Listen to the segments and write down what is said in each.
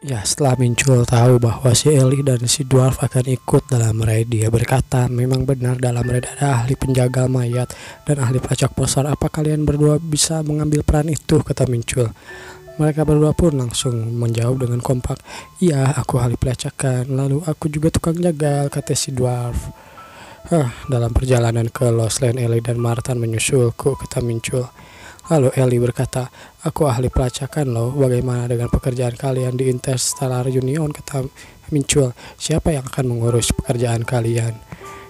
Ya, setelah Mincul tahu bahwa si Eli dan si Dwarf akan ikut dalam raid, dia berkata, memang benar dalam raid ada ahli penjaga mayat dan ahli pelacak posar. Apa kalian berdua bisa mengambil peran itu? Kata Mincul. Mereka berdua pun langsung menjawab dengan kompak. Iya, aku ahli pelacakan. Lalu aku juga tukang jagal, kata si Dwarf. Dalam perjalanan ke Lost Land, Eli dan Martin menyusulku, kata Mincul. Lalu Eli berkata, aku ahli pelacakan loh, bagaimana dengan pekerjaan kalian di Interstellar Union, kata Mincul. Siapa yang akan mengurus pekerjaan kalian?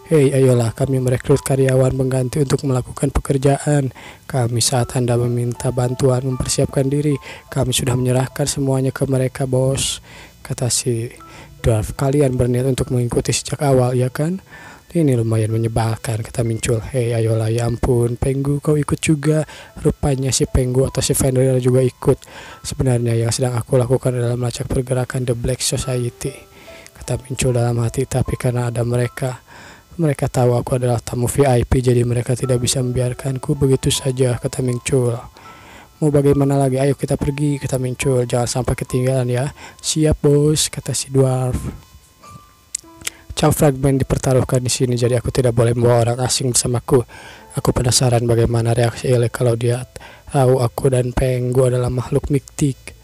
Hei, ayolah kami merekrut karyawan pengganti untuk melakukan pekerjaan kami saat Anda meminta bantuan mempersiapkan diri. Kami sudah menyerahkan semuanya ke mereka, bos, kata si Dwarf. Kalian berniat untuk mengikuti sejak awal, ya kan? Ini lumayan menyebalkan, kata Mincul. Hei, ayolah, ya ampun, Penggu kau ikut juga. Rupanya si Penggu atau si Fenrir juga ikut. Sebenarnya yang sedang aku lakukan adalah melacak pergerakan The Black Society, kata Mincul dalam hati. Tapi karena ada mereka tahu aku adalah tamu VIP, jadi mereka tidak bisa membiarkanku begitu saja, kata Mincul. Mau bagaimana lagi? Ayo kita pergi, kata Mincul. Jangan sampai ketinggalan ya. Siap, bos, kata si Dwarf. Caw fragmen dipertaruhkan di sini, jadi aku tidak boleh membawa orang asing bersamaku. Aku penasaran bagaimana reaksi Ele kalau dia tahu aku dan Penggu adalah makhluk mistik.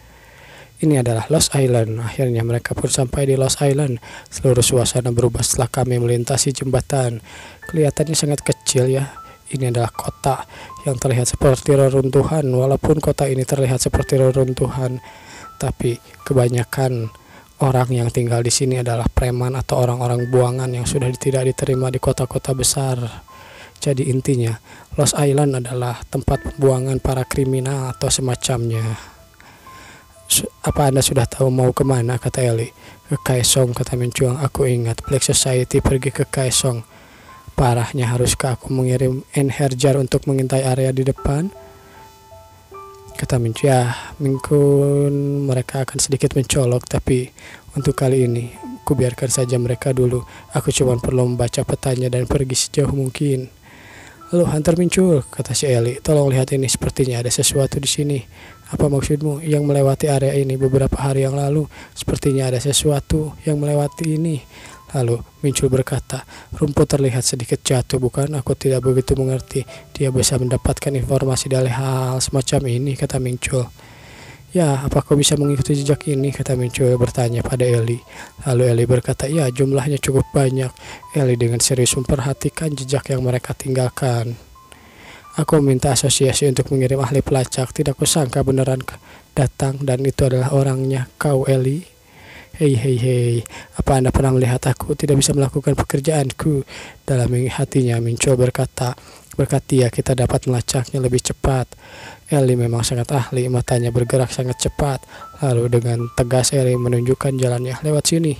Ini adalah Lost Island. Akhirnya mereka pun sampai di Lost Island. Seluruh suasana berubah setelah kami melintasi jembatan. Kelihatannya sangat kecil ya. Ini adalah kota yang terlihat seperti reruntuhan. Walaupun kota ini terlihat seperti reruntuhan, tapi kebanyakan orang yang tinggal di sini adalah preman atau orang-orang buangan yang sudah tidak diterima di kota-kota besar. Jadi intinya, Lost Island adalah tempat pembuangan para kriminal atau semacamnya. Apa Anda sudah tahu mau kemana, kata Eli. Ke Kaesong, kata Mincul. Aku ingat Black Society pergi ke Kaesong. Parahnya, haruskah aku mengirim Enherjar untuk mengintai area di depan? Kata Mincul. Ya, mungkin mereka akan sedikit mencolok, tapi untuk kali ini ku biarkan saja mereka dulu. Aku cuma perlu membaca petanya dan pergi sejauh mungkin. Lalu Hunter Mincul, kata si Eli. Tolong lihat ini, sepertinya ada sesuatu di sini. Apa maksudmu? Yang melewati area ini beberapa hari yang lalu, sepertinya ada sesuatu yang melewati ini. Lalu Mincul berkata, rumput terlihat sedikit jatuh, bukan? Aku tidak begitu mengerti. Dia bisa mendapatkan informasi dari hal semacam ini, kata Mincul. Ya, apa kau bisa mengikuti jejak ini, kata Mincul bertanya pada Eli. Lalu Eli berkata, ya, jumlahnya cukup banyak. Eli dengan serius memperhatikan jejak yang mereka tinggalkan. Aku minta asosiasi untuk mengirim ahli pelacak. Tidak kusangka beneran datang, dan itu adalah orangnya, kau Eli. Hei, apa Anda pernah melihat aku tidak bisa melakukan pekerjaanku? Dalam hatinya Mincul berkata, berkat dia kita dapat melacaknya lebih cepat. Eli memang sangat ahli, matanya bergerak sangat cepat. Lalu dengan tegas Eli menunjukkan jalannya. Lewat sini,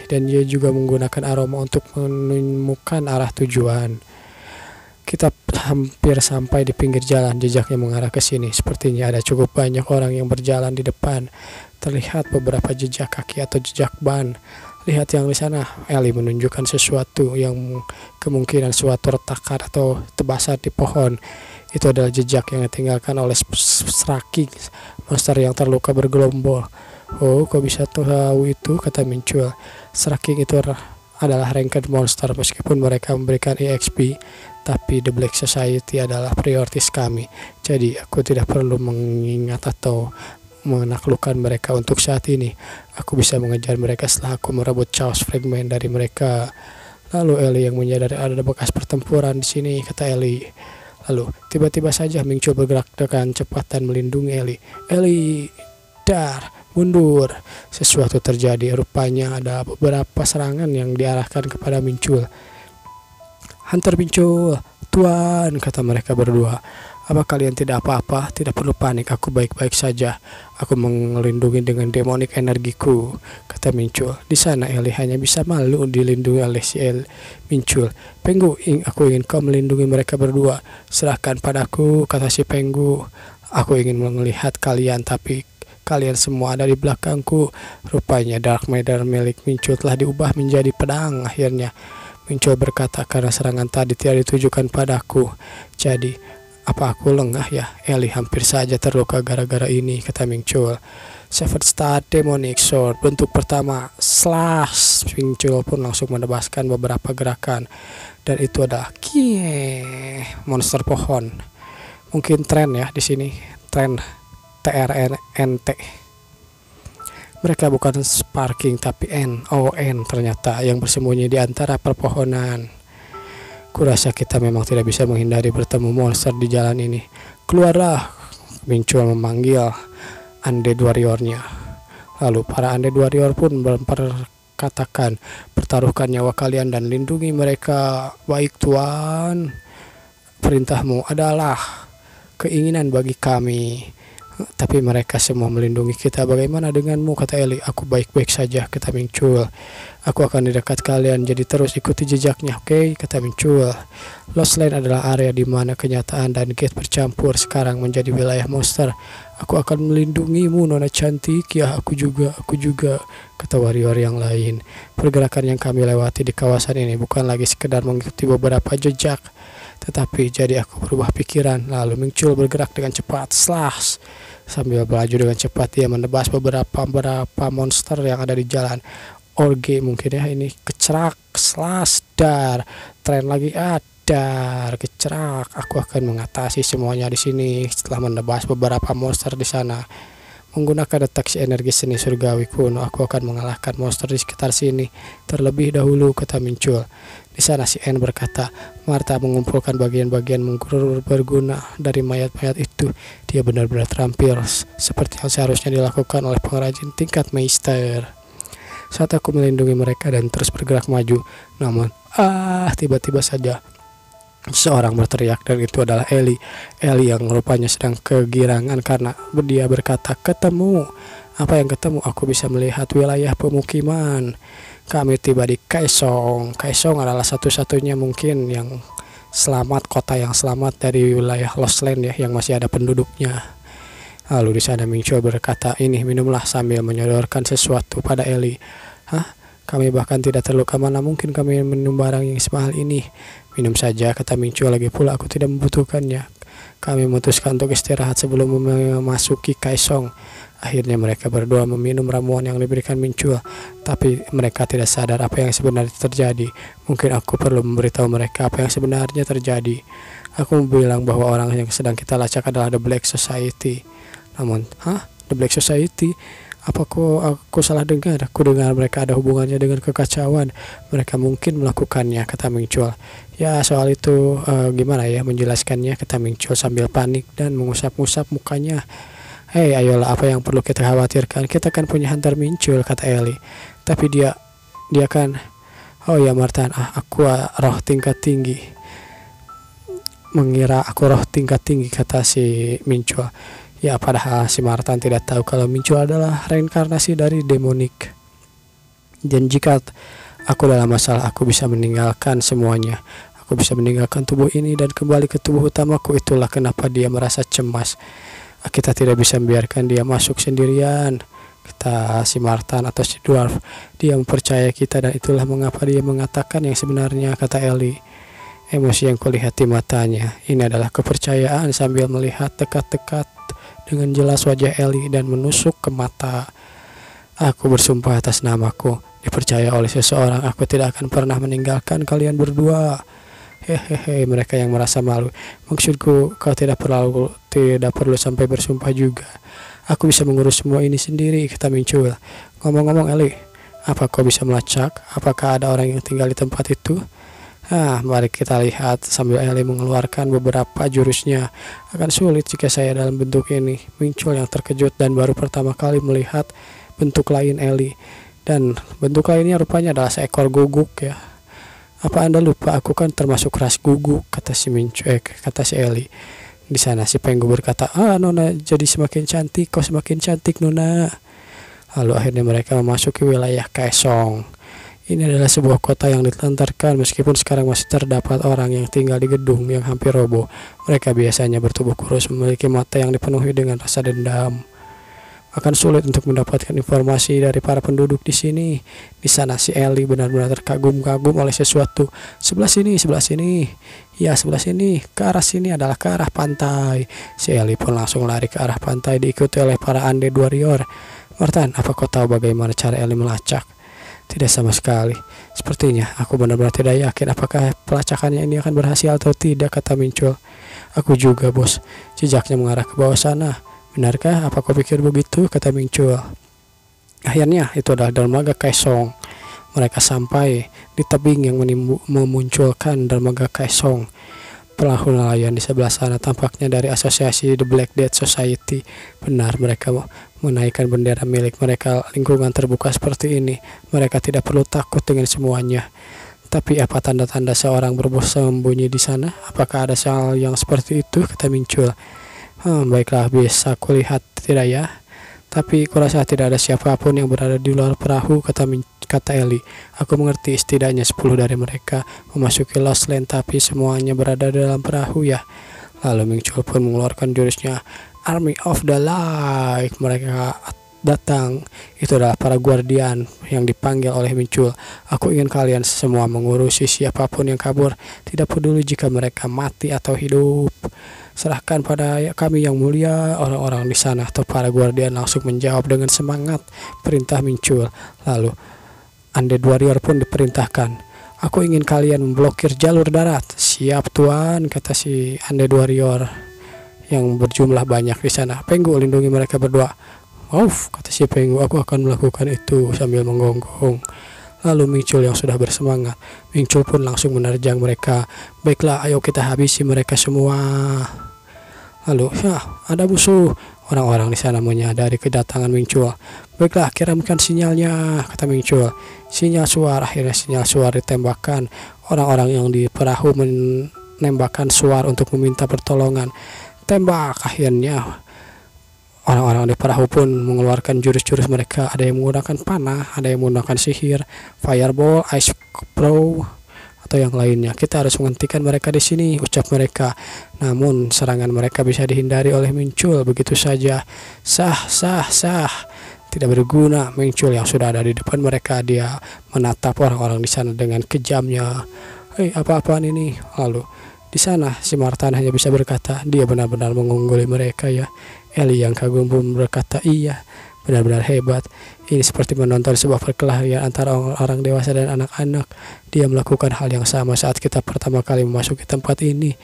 dan dia juga menggunakan aroma untuk menemukan arah tujuan. Kita hampir sampai di pinggir jalan, jejaknya mengarah ke sini. Sepertinya ada cukup banyak orang yang berjalan di depan. Terlihat beberapa jejak kaki atau jejak ban. Lihat yang di sana, Eli menunjukkan sesuatu yang kemungkinan suatu retakan atau tebasan di pohon. Itu adalah jejak yang ditinggalkan oleh Sraking, monster yang terluka bergelombol. Oh, kok bisa tahu itu, kata Mincul. Sraking itu adalah ranked monster, meskipun mereka memberikan EXP, tapi The Black Society adalah prioritas kami. Jadi aku tidak perlu mengingat atau menaklukkan mereka untuk saat ini. Aku bisa mengejar mereka setelah aku merebut chaos fragment dari mereka. Lalu Eli yang menyadari ada bekas pertempuran di sini, kata Eli. Lalu tiba-tiba saja Mincul bergerak dengan cepat dan melindungi Eli. Eli, dar, mundur. Sesuatu terjadi. Rupanya ada beberapa serangan yang diarahkan kepada Mincul. Hunter Mincul, Tuan, kata mereka berdua. Apa kalian tidak apa-apa? Tidak perlu panik, aku baik-baik saja. Aku melindungi dengan demonic energiku, kata Mincul. Di sana Eli hanya bisa malu dilindungi oleh si Mincul. Penggu, aku ingin kau melindungi mereka berdua. Serahkan padaku, kata si Penggu. Aku ingin melihat kalian, tapi kalian semua ada di belakangku. Rupanya Dark Matter milik Mincul telah diubah menjadi pedang. Akhirnya Mincul berkata, karena serangan tadi tidak ditujukan padaku. Jadi apa aku lengah ya? Eli hampir saja terluka gara-gara ini, kata Mincul. Seven Star Demonic Sword. Bentuk pertama slash. Mincul pun langsung menebaskan beberapa gerakan, dan itu adalah monster pohon. Mungkin tren ya di sini, tren TRNT. Mereka bukan sparking tapi NON ternyata yang bersembunyi di antara perpohonan. Kurasa kita memang tidak bisa menghindari bertemu monster di jalan ini. Keluarlah, Mincul memanggil Undead Warrior-nya. Lalu para Undead Warrior pun berkatakan, pertaruhkan nyawa kalian dan lindungi mereka. Baik Tuan, perintahmu adalah keinginan bagi kami. Tapi mereka semua melindungi kita. Bagaimana denganmu, kata Ellie. Aku baik-baik saja, kata Mincul. Aku akan di dekat kalian, jadi terus ikuti jejaknya, oke? Kata Mincul. Lost Lane adalah area di mana kenyataan dan gate bercampur sekarang menjadi wilayah monster. Aku akan melindungimu, Nona cantik. Ya, aku juga, kata warrior yang lain. Pergerakan yang kami lewati di kawasan ini bukan lagi sekedar mengikuti beberapa jejak, tetapi jadi aku berubah pikiran. Lalu Mincul bergerak dengan cepat, slash. Sambil melaju dengan cepat dia menebas beberapa monster yang ada di jalan. Orge mungkin ya ini, kecerak, slash, dar. Tren lagi, dar, kecerak. Aku akan mengatasi semuanya di sini setelah menebas beberapa monster di sana. Menggunakan deteksi energi seni surgawi kuno, aku akan mengalahkan monster di sekitar sini terlebih dahulu, kata Mincul. Di sana si N berkata, Martha mengumpulkan bagian-bagian berguna dari mayat-mayat itu. Dia benar-benar terampil seperti yang seharusnya dilakukan oleh pengrajin tingkat Meister. Saat aku melindungi mereka dan terus bergerak maju, namun tiba-tiba saja seorang berteriak, dan itu adalah Ellie. Ellie yang rupanya sedang kegirangan karena dia berkata, ketemu. Apa yang ketemu? Aku bisa melihat wilayah pemukiman. Kami tiba di Kaesong. Kaesong adalah satu-satunya mungkin yang selamat, kota yang selamat dari wilayah Lost Lane ya, yang masih ada penduduknya. Lalu di sana Mincul berkata, ini minumlah, sambil menyodorkan sesuatu pada Ellie. Hah? Kami bahkan tidak terluka, mana mungkin kami minum barang yang semahal ini. Minum saja, kata Mincul, lagi pula aku tidak membutuhkannya. Kami memutuskan untuk istirahat sebelum memasuki Kaesong. Akhirnya mereka berdua meminum ramuan yang diberikan Mincul, tapi mereka tidak sadar apa yang sebenarnya terjadi. Mungkin aku perlu memberitahu mereka apa yang sebenarnya terjadi. Aku bilang bahwa orang yang sedang kita lacak adalah The Black Society. Namun, The Black Society? Apa aku salah dengar? Aku dengar mereka ada hubungannya dengan kekacauan. Mereka mungkin melakukannya, kata Mincul. Ya, soal itu gimana ya menjelaskannya, kata Mincul sambil panik dan mengusap-ngusap mukanya. Hei, ayolah, apa yang perlu kita khawatirkan? Kita kan punya Hunter Mincul, kata Ellie. Tapi dia kan, oh ya Martan, aku roh tingkat tinggi. Mengira aku roh tingkat tinggi, kata si Mincul. Ya, padahal si Martan tidak tahu kalau Mincul adalah reinkarnasi dari Demonic. Dan jika aku dalam masalah, aku bisa meninggalkan semuanya. Aku bisa meninggalkan tubuh ini dan kembali ke tubuh utamaku. Itulah kenapa dia merasa cemas. Kita tidak bisa membiarkan dia masuk sendirian, kata si Martan atau si Dwarf. Dia mempercayai kita dan itulah mengapa dia mengatakan yang sebenarnya, kata Ellie. Emosi yang kulihat di matanya ini adalah kepercayaan, sambil melihat dekat-dekat dengan jelas wajah Ellie dan menusuk ke mata. Aku bersumpah atas namaku, dipercaya oleh seseorang, aku tidak akan pernah meninggalkan kalian berdua. Hehehe, mereka yang merasa malu. Maksudku, kau tidak perlu sampai bersumpah juga. Aku bisa mengurus semua ini sendiri, kata Mincul. Ngomong-ngomong Ellie, apa kau bisa melacak? Apakah ada orang yang tinggal di tempat itu? Mari kita lihat, sambil Ellie mengeluarkan beberapa jurusnya. Akan sulit jika saya dalam bentuk ini. Mincul yang terkejut dan baru pertama kali melihat bentuk lain Ellie. Dan bentuk lainnya rupanya adalah seekor guguk ya. Apa Anda lupa, aku kan termasuk ras guguk, kata si kata si Ellie. Di sana si Penggu berkata, Nona jadi semakin cantik, kau semakin cantik Nona. Lalu akhirnya mereka memasuki wilayah Kaesong. Ini adalah sebuah kota yang ditelantarkan, meskipun sekarang masih terdapat orang yang tinggal di gedung yang hampir roboh. Mereka biasanya bertubuh kurus, memiliki mata yang dipenuhi dengan rasa dendam. akan sulit untuk mendapatkan informasi dari para penduduk di sini. Di sana si Ellie benar-benar terkagum-kagum oleh sesuatu. Sebelah sini, sebelah sini. Ya, sebelah sini. Ke arah sini adalah ke arah pantai. Si Ellie pun langsung lari ke arah pantai diikuti oleh para undead warrior. Martin, apa kau tahu bagaimana cara Ellie melacak? Tidak sama sekali. Sepertinya aku benar-benar tidak yakin apakah pelacakannya ini akan berhasil atau tidak, kata Mincul. Aku juga, bos. Jejaknya mengarah ke bawah sana. Benarkah? Apa kau pikir begitu? Kata Mincul. Akhirnya itu adalah dermaga Kaisong. Mereka sampai di tebing yang memunculkan dermaga Kaisong. Perahu nelayan di sebelah sana tampaknya dari asosiasi The Black Death Society. Benar, mereka menaikkan bendera milik mereka. Lingkungan terbuka seperti ini, mereka tidak perlu takut dengan semuanya. Tapi apa tanda-tanda seorang bersembunyi di sana? Apakah ada hal yang seperti itu? Kata Mincul. Baiklah, bisa kulihat tidak ya? Tapi kurasa tidak ada siapapun yang berada di luar perahu, kata Ellie. Aku mengerti, setidaknya 10 dari mereka memasuki Lost Land, tapi semuanya berada dalam perahu ya. Lalu Mincul pun mengeluarkan jurusnya, Army of the Light. Mereka datang. Itu adalah para guardian yang dipanggil oleh Mincul. Aku ingin kalian semua mengurusi siapapun yang kabur, tidak peduli jika mereka mati atau hidup. Serahkan pada kami yang mulia. Orang-orang di sana atau para guardian langsung menjawab dengan semangat perintah Mincul. Lalu undead warrior pun diperintahkan. Aku ingin kalian memblokir jalur darat. Siap tuan, kata si undead warrior yang berjumlah banyak di sana. Penggu, lindungi mereka berdua. Kata si Penggu, aku akan melakukan itu sambil menggonggong. Lalu Mincul yang sudah bersemangat, Mincul pun langsung menerjang mereka. Baiklah, ayo kita habisi mereka semua. Lalu, ada musuh. Orang-orang di sana menyadari kedatangan Mincul. Baiklah, kirimkan sinyalnya, kata Mincul. Sinyal suar. Akhirnya sinyal suar ditembakkan. Orang-orang yang di perahu menembakkan suar untuk meminta pertolongan. Tembak. Akhirnya orang-orang di perahu pun mengeluarkan jurus-jurus mereka. Ada yang menggunakan panah, ada yang menggunakan sihir, fireball, ice crow, atau yang lainnya. Kita harus menghentikan mereka di sini, ucap mereka. Namun serangan mereka bisa dihindari oleh Mincul begitu saja. Sah. Tidak berguna. Mincul yang sudah ada di depan mereka, dia menatap orang-orang di sana dengan kejamnya. Hei, apa-apaan ini? Lalu di sana si Martin hanya bisa berkata, dia benar-benar mengungguli mereka ya. Ellie yang kagum pun berkata, iya, benar-benar hebat. Ini seperti menonton sebuah perkelahian antara orang dewasa dan anak-anak. Dia melakukan hal yang sama saat kita pertama kali memasuki tempat ini.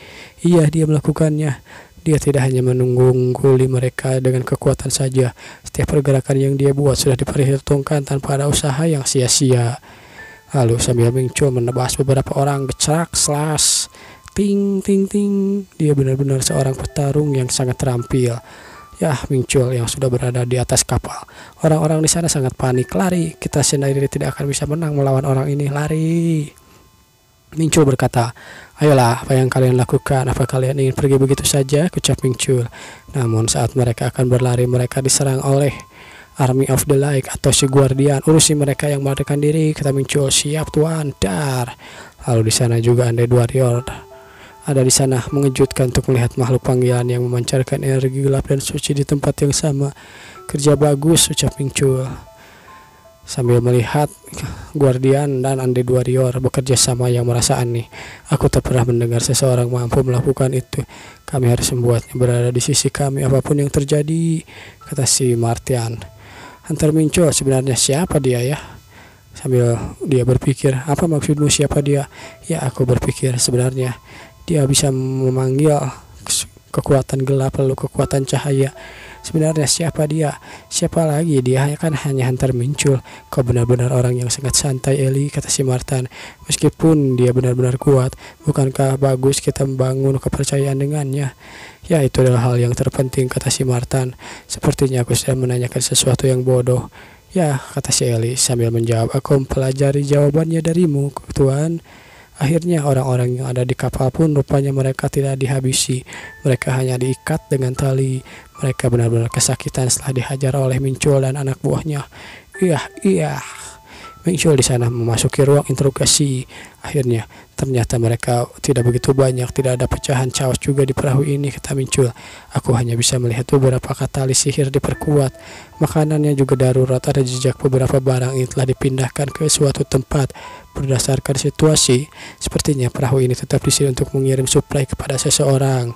Iya, dia melakukannya. Dia tidak hanya menungguli mereka dengan kekuatan saja. Setiap pergerakan yang dia buat sudah diperhitungkan tanpa ada usaha yang sia-sia. Lalu sambil Mincul menebas beberapa orang, gecrak, slash, ting, ting, ting. Dia benar-benar seorang petarung yang sangat terampil. Ya, Mincul yang sudah berada di atas kapal. Orang-orang di sana sangat panik. Lari, kita sendiri tidak akan bisa menang melawan orang ini. Lari. Mincul berkata, ayolah, apa yang kalian lakukan? Apa kalian ingin pergi begitu saja? Ucap Mincul. Namun saat mereka akan berlari, mereka diserang oleh Army of the Light atau si Guardian. Urusi mereka yang melarikan diri, kata Mincul. Siap tuan, dar. Lalu di sana juga undead warrior ada di sana, mengejutkan untuk melihat makhluk panggilan yang memancarkan energi gelap dan suci di tempat yang sama. Kerja bagus, ucap Mincul. Sambil melihat Guardian dan undead warrior bekerja sama yang merasa aneh. Aku tak pernah mendengar seseorang mampu melakukan itu. Kami harus membuatnya berada di sisi kami apapun yang terjadi, kata si Martian. Hunter Mincul, sebenarnya siapa dia ya? Sambil dia berpikir, apa maksudmu siapa dia? Ya, aku berpikir sebenarnya dia bisa memanggil kekuatan gelap lalu kekuatan cahaya. Sebenarnya siapa dia? Siapa lagi? Dia kan hanya Hunter Mincul. Kau benar-benar orang yang sangat santai, Ellie, kata si Martin. Meskipun dia benar-benar kuat, bukankah bagus kita membangun kepercayaan dengannya? Ya, itu adalah hal yang terpenting, kata si Martin. Sepertinya aku sudah menanyakan sesuatu yang bodoh. Ya, kata si Ellie sambil menjawab. Aku mempelajari jawabannya darimu, tuan. Akhirnya orang-orang yang ada di kapal pun rupanya mereka tidak dihabisi. Mereka hanya diikat dengan tali. Mereka benar-benar kesakitan setelah dihajar oleh Mincul dan anak buahnya. Iya. Muncul di sana memasuki ruang interogasi. Akhirnya ternyata mereka tidak begitu banyak, tidak ada pecahan chaos juga di perahu ini, kata Mincul. Aku hanya bisa melihat beberapa katalis sihir diperkuat. Makanannya juga darurat, ada jejak beberapa barang yang telah dipindahkan ke suatu tempat. Berdasarkan situasi, sepertinya perahu ini tetap di sini untuk mengirim suplai kepada seseorang.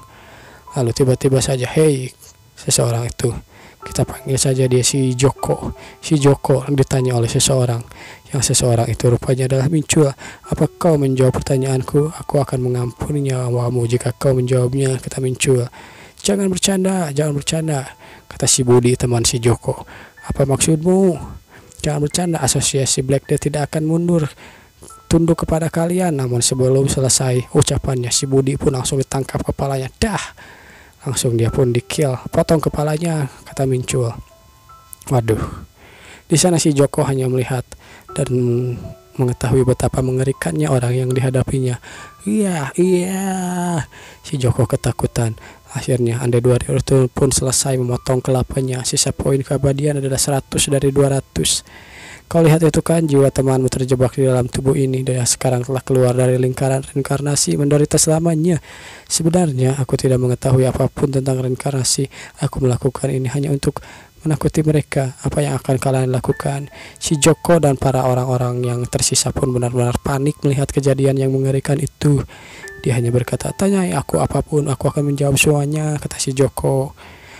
Lalu tiba-tiba saja, hei, seseorang itu, kita panggil saja dia si Joko. Si Joko ditanya oleh seseorang. Yang seseorang itu rupanya adalah Mincul. Apa kau menjawab pertanyaanku? Aku akan mengampuni nyawamu jika kau menjawabnya, kata Mincul. Jangan bercanda, kata si Budi, teman si Joko. Apa maksudmu? Jangan bercanda, asosiasi Black Death tidak akan tunduk kepada kalian. Namun sebelum selesai ucapannya, si Budi pun langsung ditangkap kepalanya. Langsung dia pun di-kill, potong kepalanya, kata Mincul. Waduh. Di sana si Joko hanya melihat dan mengetahui betapa mengerikannya orang yang dihadapinya. Iya. Si Joko ketakutan. Akhirnya Ande 2 itu pun selesai memotong kelapanya. Sisa poin keabadian adalah 100 dari 200. Kau lihat itu kan, jiwa temanmu terjebak di dalam tubuh ini dan sekarang telah keluar dari lingkaran reinkarnasi, menderita selamanya. Sebenarnya aku tidak mengetahui apapun tentang reinkarnasi. Aku melakukan ini hanya untuk menakuti mereka. Apa yang akan kalian lakukan? Si Joko dan para orang-orang yang tersisa pun benar-benar panik melihat kejadian yang mengerikan itu. Dia hanya berkata, tanyai aku apapun, aku akan menjawab semuanya, kata si Joko.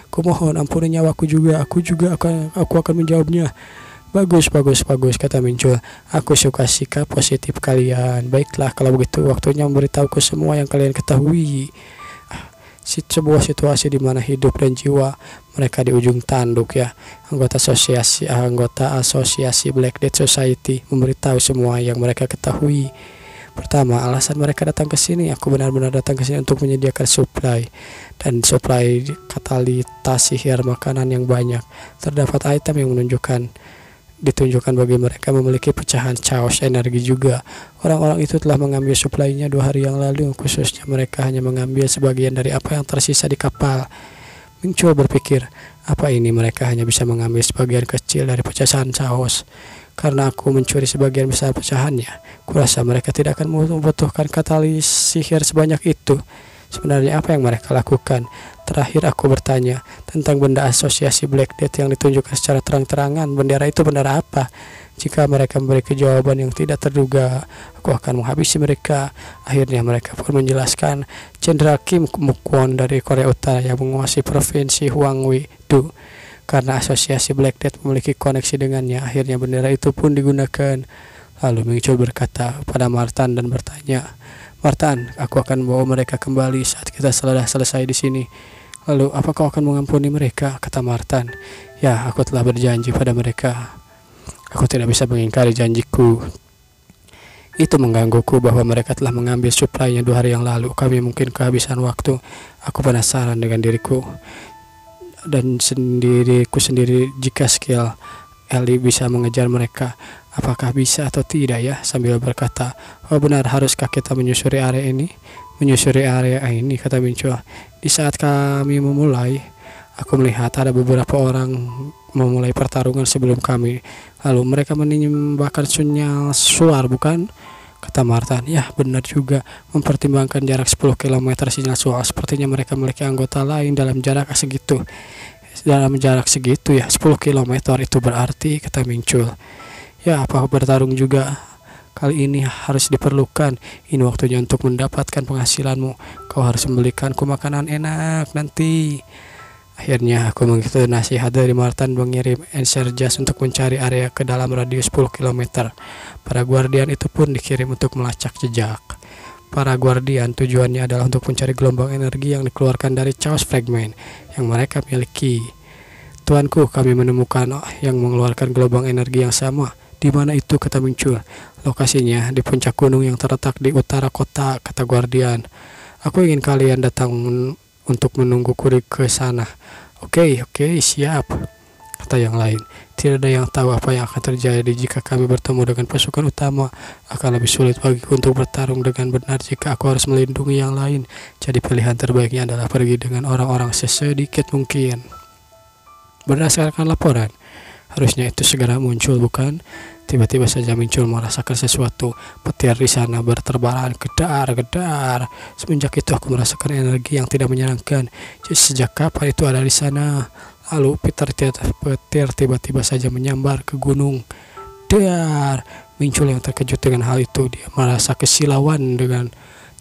Kumohon ampuni nyawaku juga, aku akan menjawabnya. Bagus, kata Mincul. Aku suka sikap positif kalian. Baiklah, kalau begitu waktunya memberitahuku semua yang kalian ketahui. Sebuah situasi di mana hidup dan jiwa mereka di ujung tanduk ya. Anggota asosiasi Black Death Society memberitahu semua yang mereka ketahui. Pertama, alasan mereka datang ke sini. Aku benar-benar datang ke sini untuk menyediakan suplai katalitas sihir makanan yang banyak. Terdapat item yang ditunjukkan bagi mereka memiliki pecahan chaos energi juga. Orang-orang itu telah mengambil suplainya 2 hari yang lalu. Khususnya mereka hanya mengambil sebagian dari apa yang tersisa di kapal. Mincul berpikir, apa ini mereka hanya bisa mengambil sebagian kecil dari pecahan chaos? Karena aku mencuri sebagian besar pecahannya, kurasa mereka tidak akan membutuhkan katalis sihir sebanyak itu. Sebenarnya apa yang mereka lakukan? Terakhir aku bertanya tentang benda asosiasi Black Death yang ditunjukkan secara terang-terangan. Bendera itu bendera apa? Jika mereka memberi jawaban yang tidak terduga, aku akan menghabisi mereka. Akhirnya mereka pun menjelaskan, Jenderal Kim Muk-won dari Korea Utara yang menguasai provinsi Hwangwi-do. Karena asosiasi Black Death memiliki koneksi dengannya, akhirnya bendera itu pun digunakan. Lalu Mincul berkata pada Martan dan bertanya, Martan, aku akan membawa mereka kembali saat kita selesai di sini. Lalu, apa kau akan mengampuni mereka? Kata Martan. Ya, aku telah berjanji pada mereka. Aku tidak bisa mengingkari janjiku. Itu menggangguku bahwa mereka telah mengambil suplainya 2 hari yang lalu. Kami mungkin kehabisan waktu. Aku penasaran dengan diriku sendiri jika skill Eli bisa mengejar mereka. Apakah bisa atau tidak ya? Sambil berkata, oh benar, haruskah kita menyusuri area ini? Kata Mincul. Di saat kami memulai, aku melihat ada beberapa orang memulai pertarungan sebelum kami. Lalu mereka menembakkan sinyal suar, bukan? Kata Martan. Ya, benar juga. Mempertimbangkan jarak 10 km sinyal suar, sepertinya mereka memiliki anggota lain dalam jarak segitu. Ya, 10 km itu berarti, kata Mincul. Ya, apa bertarung juga kali ini harus diperlukan. Ini waktunya untuk mendapatkan penghasilanmu. Kau harus membelikanku makanan enak nanti. Akhirnya aku mengikuti nasihat dari Martan mengirim Enserjas untuk mencari area ke dalam radius 10 km. Para guardian itu pun dikirim untuk melacak jejak. Para guardian tujuannya adalah untuk mencari gelombang energi yang dikeluarkan dari chaos fragment yang mereka miliki. Tuanku, kami menemukan yang mengeluarkan gelombang energi yang sama. Di mana itu? Kata Mincul. Lokasinya di puncak gunung yang terletak di utara kota, kata guardian. Aku ingin kalian datang untuk menungguku ke sana. Oke, siap, kata yang lain. Tidak ada yang tahu apa yang akan terjadi jika kami bertemu dengan pasukan utama. Akan lebih sulit bagiku untuk bertarung dengan benar jika aku harus melindungi yang lain. Jadi pilihan terbaiknya adalah pergi dengan orang-orang sesedikit mungkin. Berdasarkan laporan, Harusnya itu segera muncul, bukan? Tiba-tiba saja muncul merasakan sesuatu. Petir di sana berterbangan gedar-gedar. Semenjak itu aku merasakan energi yang tidak menyenangkan. Sejak kapan itu ada di sana? Lalu petir tiba-tiba saja menyambar ke gunung. Dar, muncul yang terkejut dengan hal itu. Dia merasa kesilauan dengan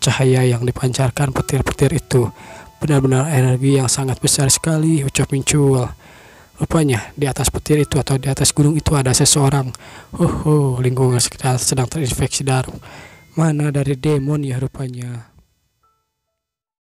cahaya yang dipancarkan petir-petir itu. Benar-benar energi yang sangat besar sekali, ucap muncul. Rupanya di atas petir itu atau di atas gunung itu ada seseorang. Lingkungan sekitar sedang terinfeksi darah. Mana dari demon ya rupanya.